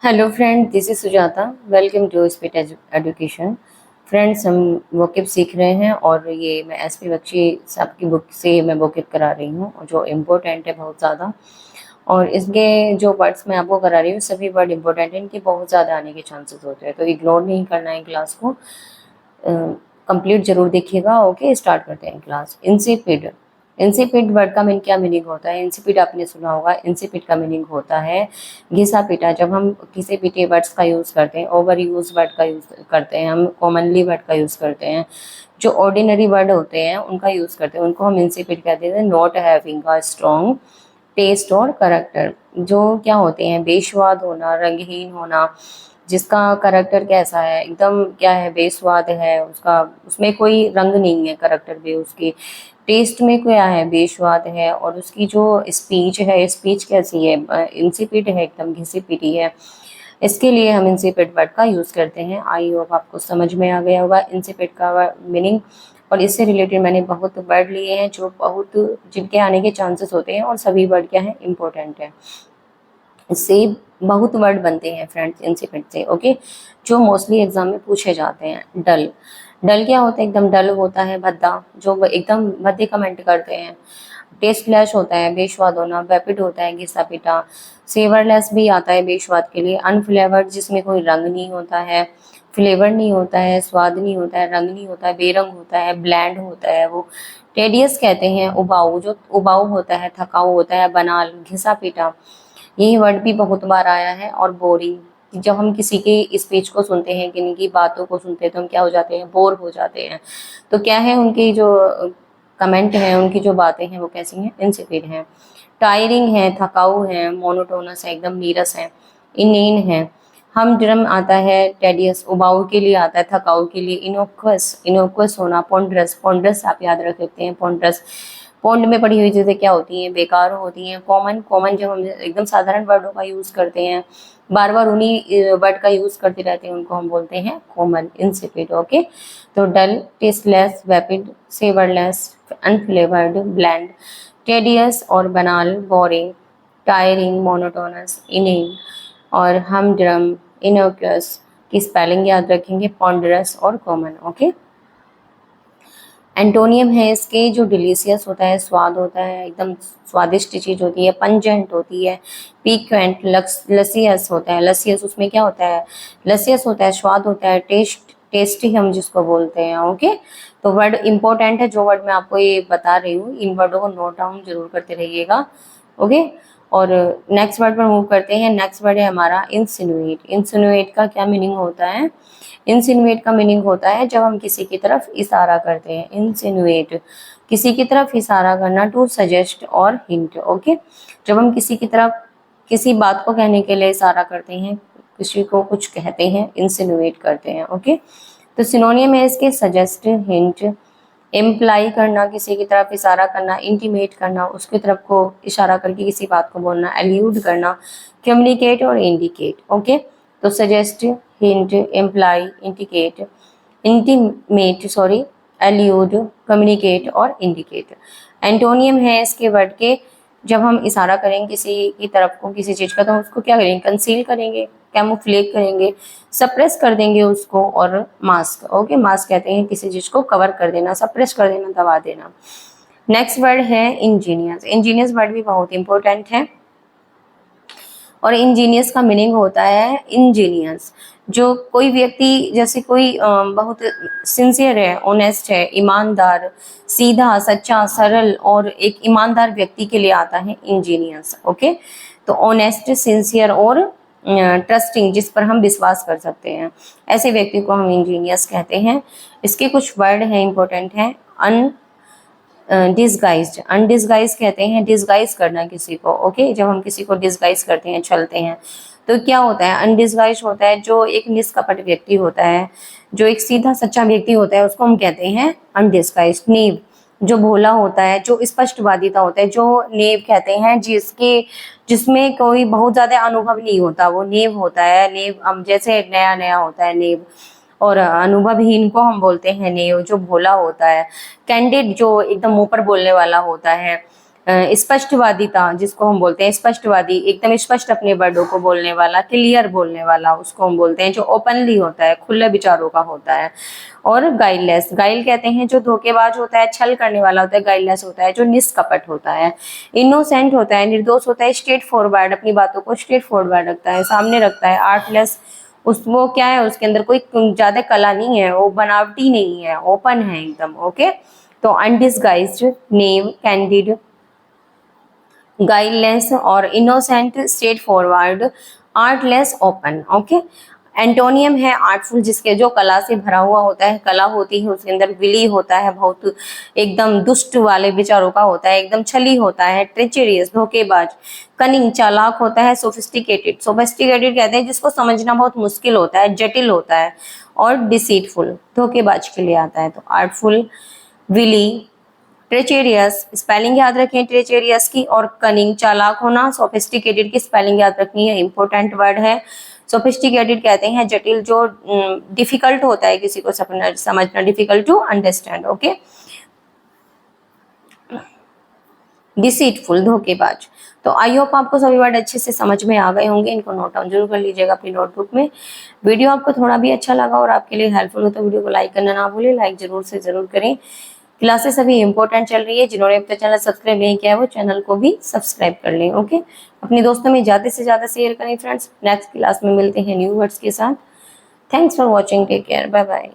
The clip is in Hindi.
Hello friend, this is Sujata. Welcome to speed education. Friends, हम वोकेब सीख रहे हैं और ये मैं एसपी बख्शी साहब की बुक से मैं वोकेब करा रही हूँ जो इम्पोर्टेंट है बहुत ज़्यादा। और इसके जो वर्ड्स मैं आपको करा रही हूँ सभी वर्ड इम्पोर्टेंट हैं, इनके बहुत ज़्यादा आने के चांसेस होते हैं, तो इग्नोर नहीं करना है क्लास को। कंप्लीट जरूर देखिएगा। ओके, स्टार्ट करते हैं क्लास। इंसिपिड। इंसिपिड वर्ड का क्या मीनिंग होता है? इंसिपिड आपने सुना होगा। इंसिपिड का मीनिंग होता है घिसा पिटा। जब हम किसी पिटे वर्ड्स का यूज करते हैं, ओवर यूज वर्ड का यूज करते हैं, हम कॉमनली वर्ड का यूज करते हैं, जो ऑर्डिनरी वर्ड होते हैं उनका यूज करते हैं, उनको हम इंसिपिड कहते हैं। Not having a strong taste और करेक्टर, जो क्या होते हैं, बेस्वाद होना, रंगहीन होना, जिसका करेक्टर कैसा है, एकदम क्या है, बेस्वाद है, उसका उसमें कोई रंग नहीं है, करेक्टर भी उसकी टेस्ट में क्या है, बेस्वाद है, और उसकी जो स्पीच है, स्पीच कैसी है, इंसिपिड है, एकदम घिसी पिटी है। इसके लिए हम इंसिपिड वर्ड का यूज करते हैं। आई होप आपको समझ में आ गया होगा इंसिपिड का मीनिंग। और इससे रिलेटेड मैंने बहुत वर्ड लिए हैं जो बहुत जिनके आने के चांसेस होते हैं, और सभी वर्ड क्या है, इंपॉर्टेंट है। इससे बहुत वर्ड बनते हैं फ्रेंड्स इंसिपिड से। ओके, जो मोस्टली एग्जाम में पूछे जाते हैं। डल। डल क्या होता है? एकदम डल होता है, भद्दा, जो एकदम भद्दे कमेंट करते हैं। टेस्टलेस होता है, बेस्वाद होना। वेपिड होता है, घिसा पिटा। सेवरलेस भी आता है बेस्वाद के लिए। अनफ्लेवर्ड, जिसमें कोई रंग नहीं होता है, फ्लेवर नहीं होता है, स्वाद नहीं होता है, रंग नहीं होता है, बेरंग होता है, ब्लैंड होता है वो। टेडियस कहते हैं उबाऊ, जो उबाऊ होता है, थकाऊ होता है। बनाल, घिसा पिटा, यही वर्ड भी बहुत बार आया है। और बोरिंग, जब हम किसी की स्पीच को सुनते हैं, किन्हीं की बातों को सुनते हैं, तो हम क्या हो जाते हैं, बोर हो जाते हैं। तो क्या है, उनकी जो कमेंट है, उनकी जो बातें हैं वो कैसी हैं, इंसिपिड हैं। टायरिंग है, थकाऊ है, मोनोटोनस है, एकदम नीरस है। इनेन है। हम ड्रम आता है, टेडियस उबाऊ के लिए आता है, थकाऊ के लिए। इनोक्वस, इनोक्वस होना। पॉन्ड्रस, पॉन्ड्रस आप याद रख सकते हैं, पॉन्ड्रस पॉन्ड में पड़ी हुई चीजें क्या होती हैं, बेकार होती हैं। कॉमन, कॉमन जब हम एकदम साधारण वर्डों का यूज करते हैं, बार बार उन्हीं वर्ड का यूज करते रहते हैं, उनको हम बोलते हैं कॉमन, इंसिपिड। ओके, तो डल, टेस्टलेस, वेपिड, सेवरलेस, अनफ्लेवर्ड, ब्लैंड, टेडियस और बनाल, बोरिंग, टायरिंग, मोनोटोनस, इनेन और हमड्रम, इनोक्यूस की स्पेलिंग याद रखेंगे, पॉन्डरस और कॉमन। ओके, एंटोनियम है इसके, जो डिलीशियस होता है, स्वाद होता है, एकदम स्वादिष्ट चीज होती है। पंजेंट होती है। पीक्वेंट, लसियस होता है। लसियस, उसमें क्या होता है, लसियस होता है, स्वाद होता है। टेस्टी हम जिसको बोलते हैं। ओके, तो वर्ड इंपॉर्टेंट है, जो वर्ड मैं आपको ये बता रही हूँ, इन वर्डों को नोट डाउन जरूर करते रहिएगा। ओके, और नेक्स्ट वर्ड पर मूव करते हैं। नेक्स्ट वर्ड है हमारा इंसिनुएट। इंसिनुएट का क्या मीनिंग होता है? इंसिनुएट का मीनिंग होता है जब हम किसी की तरफ इशारा करते हैं। इंसिनुएट, किसी की तरफ इशारा करना, टू सजेस्ट और हिंट। ओके, जब हम किसी की तरफ किसी बात को कहने के लिए इशारा करते हैं, किसी को कुछ कहते हैं, इंसिनुएट करते हैं। ओके, तो सिनोनियम है इसके सजेस्ट, हिंट, इम्प्लाई करना, किसी की तरफ इशारा करना, इंटीमेट करना, उसकी तरफ को इशारा करके किसी बात को बोलना, एल्यूड करना, कम्युनिकेट और इंडिकेट। ओके, तो suggest, hint, imply, indicate, intimate, sorry, allude, communicate और इंडिकेट। एंटोनियम है इसके वर्ड के, जब हम इशारा करेंगे किसी की तरफ को, किसी चीज का, तो हम उसको क्या करेंगे, कंसील करेंगे, कैमोफ्लेग करेंगे, सप्रेस कर देंगे उसको। और मास्क, ओके, मास्क कहते हैं किसी चीज को कवर कर देना, सप्रेस कर देना, दबा देना। नेक्स्ट वर्ड है इंजीनियस। इंजीनियस वर्ड भी बहुत इंपॉर्टेंट है, और इंजीनियस का मीनिंग होता है इंजीनियस, जो कोई व्यक्ति, जैसे कोई बहुत सिंसियर है, ऑनेस्ट है, ईमानदार, सीधा, सच्चा, सरल और एक ईमानदार व्यक्ति के लिए आता है इंजीनियस। ओके, तो ऑनेस्ट, सिंसियर और ट्रस्टिंग, जिस पर हम विश्वास कर सकते हैं, ऐसे व्यक्ति को हम इंजीनियस कहते हैं। इसके कुछ वर्ड हैं, इंपॉर्टेंट हैं। अन डिसगाइज्ड, अनडिसगाइज कहते हैं डिसगाइज करना किसी को। ओके, जब हम किसी को डिसगाइज करते हैं, छलते हैं, तो क्या होता है, अनडिसगाइज होता है, जो एक निष्कपट व्यक्ति होता है, जो एक सीधा सच्चा व्यक्ति होता है, उसको हम कहते हैं अनडिसगाइज। नेव, जो भोला होता है, जो स्पष्टवादिता होता है, जो नेव कहते हैं जिसमें कोई बहुत ज्यादा अनुभव नहीं होता, वो नेव होता है। नेव हम जैसे नया नया होता है नेव, और अनुभवहीन को हम बोलते हैं नेव, जो भोला होता है। कैंडिड, जो एकदम मुंह पर बोलने वाला होता है। स्पष्टवादिता जिसको हम बोलते हैं, स्पष्टवादी, एकदम स्पष्ट अपने वर्डों को बोलने वाला, क्लियर बोलने वाला, उसको हम बोलते हैं जो ओपनली होता है, खुले विचारों का होता है। और गाइडलेस, गाइल कहते हैं जो धोखेबाज होता है, छल करने वाला होता है, गाइडलेस होता है जो निष्कपट होता है। इनोसेंट होता है, निर्दोष होता है, स्ट्रेट फॉरवर्ड, अपनी बातों को स्ट्रेट फॉरवर्ड रखता है, सामने रखता है। आर्टलेस, उस वो क्या है, उसके अंदर कोई ज्यादा कला नहीं है, वो बनावटी नहीं है, ओपन है एकदम। ओके, तो अनडिस्गाइज्ड, नेव, कैंडिड, गाइडलेस और innocent, straight forward, artless, open. Okay, antonym है आर्टफुल, जिसके जो कला से भरा हुआ होता है, कला होती है उसके अंदर, विली होता है, बहुत एकदम दुष्ट वाले विचारों का होता है, एकदम छली होता है, ट्रेचरियस, धोखेबाज, कनिंग, चालाक होता है, सोफिस्टिकेटेड, सोफिस्टिकेटेड कहते हैं जिसको समझना बहुत मुश्किल होता है, जटिल होता है, और डिसीटफुल, धोखेबाज के लिए आता है। तो आर्टफुल, विली, ट्रेचेरियस, स्पेलिंग याद रखें ट्रेचेरियस की, और कनिंग, चालाक होना, सोफिस्टिकेटेड की स्पेलिंग याद रखनी है, इंपॉर्टेंट वर्ड है। सोफिस्टिकेटेड कहते हैं जटिल, जो डिफिकल्ट होता है किसी को समझना, difficult to understand. Okay, deceitful, धोखेबाज। तो आई होप आपको सभी वर्ड अच्छे से समझ में आ गए होंगे, इनको नोट डाउन जरूर कर लीजिएगा अपनी नोटबुक में। वीडियो आपको थोड़ा भी अच्छा लगा और आपके लिए हेल्पफुल हो तो वीडियो को लाइक करना ना भूलें, लाइक जरूर से जरूर करें। क्लासेस अभी इंपॉर्टेंट चल रही है, जिन्होंने अब तक चैनल सब्सक्राइब नहीं किया है वो चैनल को भी सब्सक्राइब कर लें। ओके, अपने दोस्तों में ज्यादा से ज्यादा शेयर करें फ्रेंड्स। नेक्स्ट क्लास में मिलते हैं न्यू वर्ड्स के साथ। Thanks for watching, take care, bye bye.